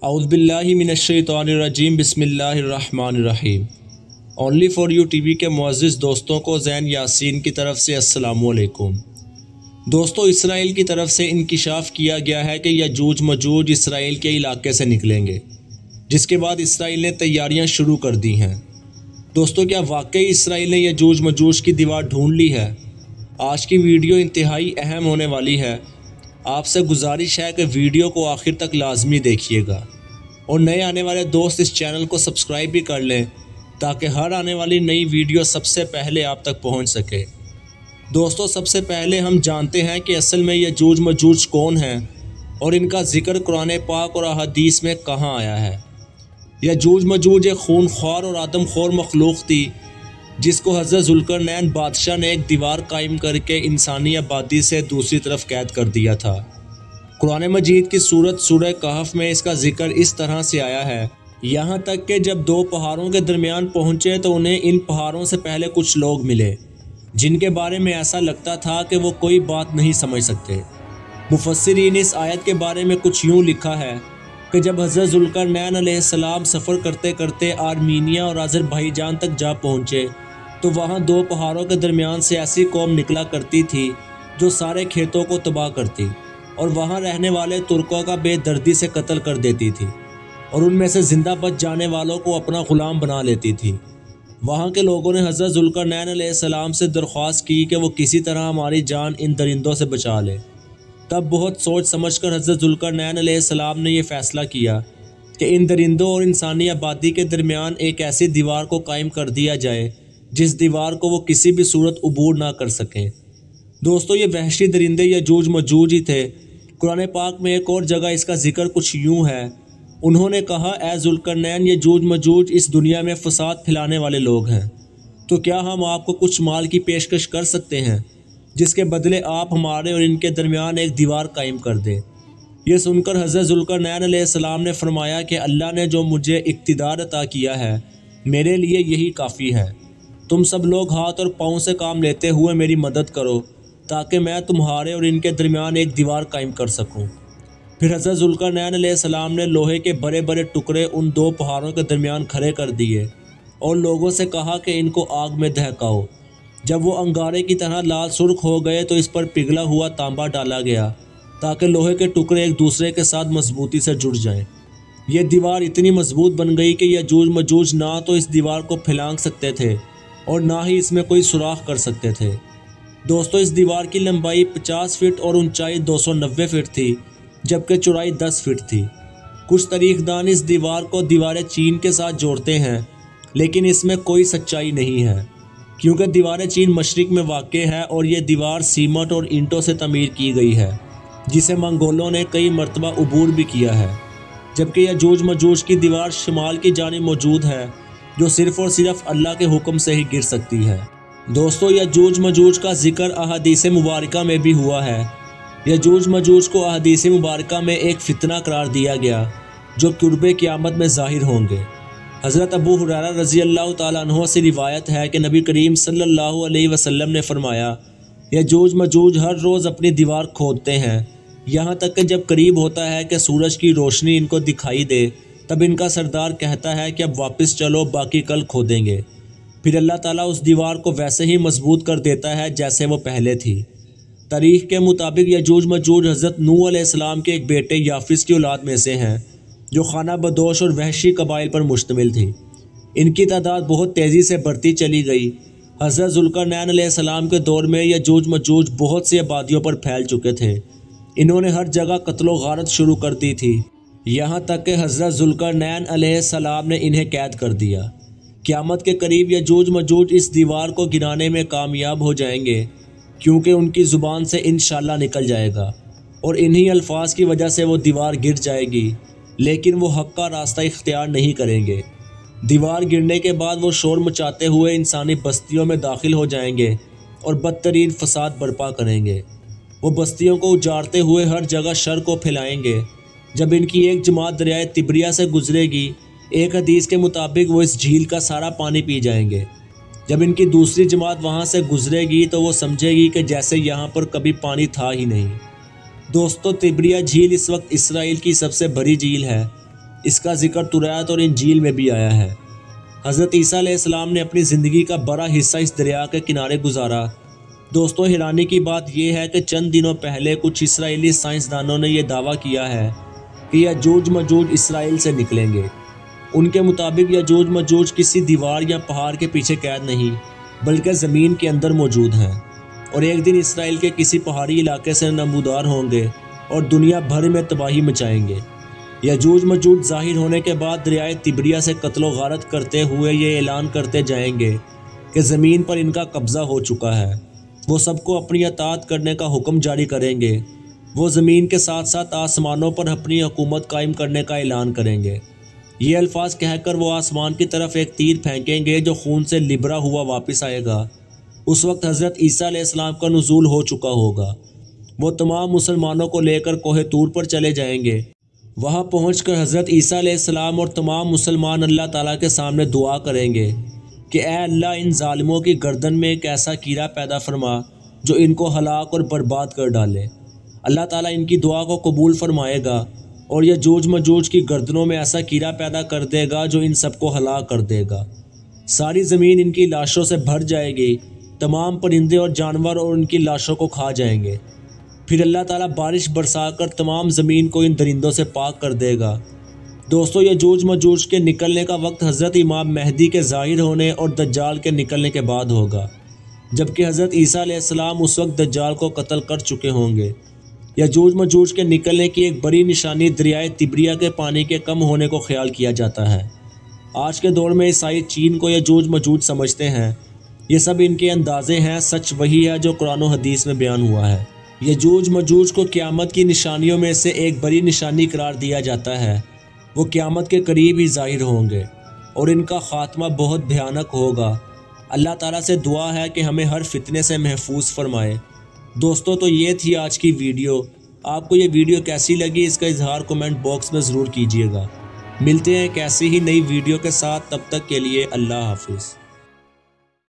औज़ुबिल्लाहि मिनश्शैतानिर्रजीम बिस्मिल्लाहिर्रहमानिर्रहीम। Only for you TV के मुअज़्ज़िज़ दोस्तों को ज़ैन यासीन की तरफ से अस्सलामु अलैकुम। दोस्तों, इसराइल की तरफ से इंकिशाफ किया गया है कि यजूज मजूज इसराइल के इलाके से निकलेंगे, जिसके बाद इसराइल ने तैयारियां शुरू कर दी हैं। दोस्तों, क्या वाकई इसराइल ने यजूज मजूज की दीवार ढूंढ ली है? आज की वीडियो इंतहाई अहम होने वाली है। आपसे गुजारिश है कि वीडियो को आखिर तक लाजमी देखिएगा और नए आने वाले दोस्त इस चैनल को सब्सक्राइब भी कर लें ताकि हर आने वाली नई वीडियो सबसे पहले आप तक पहुंच सके। दोस्तों, सबसे पहले हम जानते हैं कि असल में यजूज मजूज कौन हैं और इनका जिक्र कुरान पाक और अहादीस में कहाँ आया है। यजूज मजूज एक खूनख्वार और आदमखोर मखलूक थी जिसको हज़रत ज़ुल्करनैन बादशाह ने एक दीवार कायम करके इंसानी आबादी से दूसरी तरफ कैद कर दिया था। कुरान मजीद की सूरत सूरह कहफ में इसका जिक्र इस तरह से आया है, यहाँ तक कि जब दो पहाड़ों के दरमियान पहुँचे तो उन्हें इन पहाड़ों से पहले कुछ लोग मिले जिनके बारे में ऐसा लगता था कि वो कोई बात नहीं समझ सकते। मुफस्सिरीन इस आयत के बारे में कुछ यूँ लिखा है कि जब हज़रत ज़ुल्करनैन अलैहिस्सलाम सफ़र करते करते आर्मीनिया और अज़रबैजान तक जा पहुँचे तो वहाँ दो पहाड़ों के दरमियान से ऐसी कौम निकला करती थी जो सारे खेतों को तबाह करती और वहाँ रहने वाले तुर्कों का बेदर्दी से कत्ल कर देती थी और उनमें से ज़िंदा बच जाने वालों को अपना ग़ुलाम बना लेती थी। वहाँ के लोगों ने हज़रत ज़ुल्करनैन अलैहिस्सलाम से दरख्वास्त की कि वो किसी तरह हमारी जान इन दरिंदों से बचा ले। तब बहुत सोच समझकर हज़रत ज़ुल्करनैन अलैहिस्सलाम ने यह फ़ैसला किया कि इन दरिंदों और इंसानी आबादी के दरमियान एक ऐसी दीवार को कायम कर दिया जाए जिस दीवार को वो किसी भी सूरत अबूर ना कर सकें। दोस्तों, ये वहशी दरिंदे यजूज मजूज ही थे। कुरान पाक में एक और जगह इसका जिक्र कुछ यूँ है, उन्होंने कहा, ए ज़ुल्करनैन, यजूज मजूज इस दुनिया में फसाद फैलाने वाले लोग हैं, तो क्या हम आपको कुछ माल की पेशकश कर सकते हैं जिसके बदले आप हमारे और इनके दरमियान एक दीवार कायम कर दें। यह सुनकर हज़रत ज़ुल्करनैन अलैहिस्सलाम ने फरमाया कि अल्लाह ने जो मुझे इक़्तिदार अता किया है मेरे लिए यही काफ़ी है। तुम सब लोग हाथ और पाँव से काम लेते हुए मेरी मदद करो ताकि मैं तुम्हारे और इनके दरमियान एक दीवार कायम कर सकूं। फिर हज़रत ज़ुल्करनैन अलैहिस्सलाम ने लोहे के बड़े बड़े टुकड़े उन दो पहाड़ों के दरमियान खड़े कर दिए और लोगों से कहा कि इनको आग में दहकाओ। जब वो अंगारे की तरह लाल सुर्ख हो गए तो इस पर पिघला हुआ तांबा डाला गया ताकि लोहे के टुकड़े एक दूसरे के साथ मजबूती से जुड़ जाएं। ये दीवार इतनी मजबूत बन गई कि यजूज मजूज ना तो इस दीवार को फैलांग सकते थे और ना ही इसमें कोई सुराख कर सकते थे। दोस्तों, इस दीवार की लंबाई 50 फीट और ऊंचाई 290 फीट थी, जबकि चौड़ाई 10 फीट थी। कुछ तारीखदान इस दीवार को दीवार चीन के साथ जोड़ते हैं, लेकिन इसमें कोई सच्चाई नहीं है क्योंकि दीवार चीन मशरिक में वाक़ है और ये दीवार सीमेंट और ईंटों से तमीर की गई है जिसे मंगोलों ने कई मरतबा अबूर भी किया है। जबकि यजूज मजूज की दीवार शुमाल की जानिब मौजूद है जो सिर्फ़ और सिर्फ अल्लाह के हुक्म से ही गिर सकती है। दोस्तों, यजूज मजूज का जिक्र अहादीस मुबारका में भी हुआ है। यजूज मजूज को अहादीस मुबारका में एक फितना करार दिया गया जो कुर्बे क़यामत में ज़ाहिर होंगे। हज़रत अबू हुरैरा रज़ी अल्लाह ताला अन्हु से रिवायत है कि नबी करीम सल्लल्लाहु अलैहि वसल्लम ने फरमाया, यजूज मजूज हर रोज़ अपनी दीवार खोदते हैं, यहाँ तक कि जब करीब होता है कि सूरज की रोशनी इनको दिखाई दे तब इनका सरदार कहता है कि अब वापस चलो, बाकी कल खोदेंगे। फिर अल्लाह ताला उस दीवार को वैसे ही मजबूत कर देता है जैसे वो पहले थी। तारीख़ के मुताबिक यजूज मजूज हज़रत नूह अलैहिस्सलाम के एक बेटे याफिस की औलाद में से हैं जो खाना बदोश और वहशी कबाइल पर मुश्तमिल थी। इनकी तादाद बहुत तेज़ी से बढ़ती चली गई। हज़रत ज़ुल्करनैन अलैहिस्सलाम के दौर में यजूज मजूज बहुत सी आबादियों पर फैल चुके थे। इन्होंने हर जगह कत्लो गारत शुरू कर दी थी, यहाँ तक कि हज़रत ज़ुल्करनैन अलैहिस्सलाम ने इन्हें कैद कर दिया। क़यामत के करीब यजूज मजूज इस दीवार को गिराने में कामयाब हो जाएंगे क्योंकि उनकी ज़ुबान से इंशाअल्लाह निकल जाएगा और इन्हीं अल्फाज की वजह से वो दीवार गिर जाएगी, लेकिन वो हक़ का रास्ता इख्तियार नहीं करेंगे। दीवार गिरने के बाद वो शोर मचाते हुए इंसानी बस्तियों में दाखिल हो जाएंगे और बदतरीन फसाद बर्पा करेंगे। वो बस्तियों को उजाड़ते हुए हर जगह शर को फैलाएंगे। जब इनकी एक जमात दरियाए तिब्रिया से गुजरेगी, एक हदीस के मुताबिक वो इस झील का सारा पानी पी जाएंगे। जब इनकी दूसरी जमात वहाँ से गुजरेगी तो वो समझेगी कि जैसे यहाँ पर कभी पानी था ही नहीं। दोस्तों, तिब्रिया झील इस वक्त इसराइल की सबसे बड़ी झील है। इसका जिक्र तुरैत और इंजील में भी आया है। हज़रत ईसा अलैहिस्सलाम ने अपनी ज़िंदगी का बड़ा हिस्सा इस दरिया के किनारे गुजारा। दोस्तों, हैरानी की बात यह है कि चंद दिनों पहले कुछ इसराइली साइंसदानों ने यह दावा किया है कि यजूज मजूज इसराइल से निकलेंगे। उनके मुताबिक यजूज मजूज किसी दीवार या पहाड़ के पीछे कैद नहीं, बल्कि ज़मीन के अंदर मौजूद हैं और एक दिन इसराइल के किसी पहाड़ी इलाके से नमूदार होंगे और दुनिया भर में तबाही मचाएंगे। यजूज मजूज ज़ाहिर होने के बाद दरियाए तिब्रिया से कत्लो गारत करते हुए ये ऐलान करते जाएंगे कि ज़मीन पर इनका कब्ज़ा हो चुका है। वो सबको अपनी अताअत करने का हुक्म जारी करेंगे। वो ज़मीन के साथ साथ आसमानों पर अपनी हुकूमत कायम करने का ऐलान करेंगे। ये अल्फाज कहकर वो आसमान की तरफ एक तीर फेंकेंगे जो खून से लिबरा हुआ वापस आएगा। उस वक्त हज़रत ईसा अलैहिस्सलाम का नुज़ूल हो चुका होगा। वो तमाम मुसलमानों को लेकर कोहे तूर पर चले जाएंगे। वहाँ पहुंचकर हज़रत ईसा अलैहिस्सलाम और तमाम मुसलमान अल्लाह ताला के सामने दुआ करेंगे कि ए अल्लाह, इन जालिमों की गर्दन में एक ऐसा कीड़ा पैदा फरमा जो इनको हलाक और बर्बाद कर डाले। अल्लाह ताला इनकी दुआ को कबूल फरमाएगा और यजूज मजूज की गर्दनों में ऐसा कीड़ा पैदा कर देगा जो इन सबको हलाक कर देगा। सारी ज़मीन इनकी लाशों से भर जाएगी। तमाम परिंदे और जानवर और उनकी लाशों को खा जाएंगे। फिर अल्लाह ताला बारिश बरसाकर तमाम ज़मीन को इन दरिंदों से पाक कर देगा। दोस्तों, यजूज मजूज के निकलने का वक्त हज़रत इमाम मेहदी के ज़ाहिर होने और दज्जाल के निकलने के बाद होगा, जबकि हज़रत ईसा अलैहिस्सलाम उस वक्त दज्जाल को कत्ल कर चुके होंगे। यजूज मजूज के निकलने की एक बड़ी निशानी दरियाए तिब्रिया के पानी के कम होने को ख्याल किया जाता है। आज के दौर में ईसाई चीन को यजूज मजूज समझते हैं। ये सब इनके अंदाजे हैं, सच वही है जो कुरान और हदीस में बयान हुआ है। यजूज मजूज को क़यामत की निशानियों में से एक बड़ी निशानी करार दिया जाता है। वो क़यामत के करीब ही ज़ाहिर होंगे और इनका ख़ात्मा बहुत भयानक होगा। अल्लाह ताला से दुआ है कि हमें हर फितने से महफूज फरमाए। दोस्तों, तो ये थी आज की वीडियो। आपको ये वीडियो कैसी लगी इसका इजहार कमेंट बॉक्स में ज़रूर कीजिएगा। मिलते हैं एक ऐसी ही नई वीडियो के साथ, तब तक के लिए अल्लाह हाफिज़।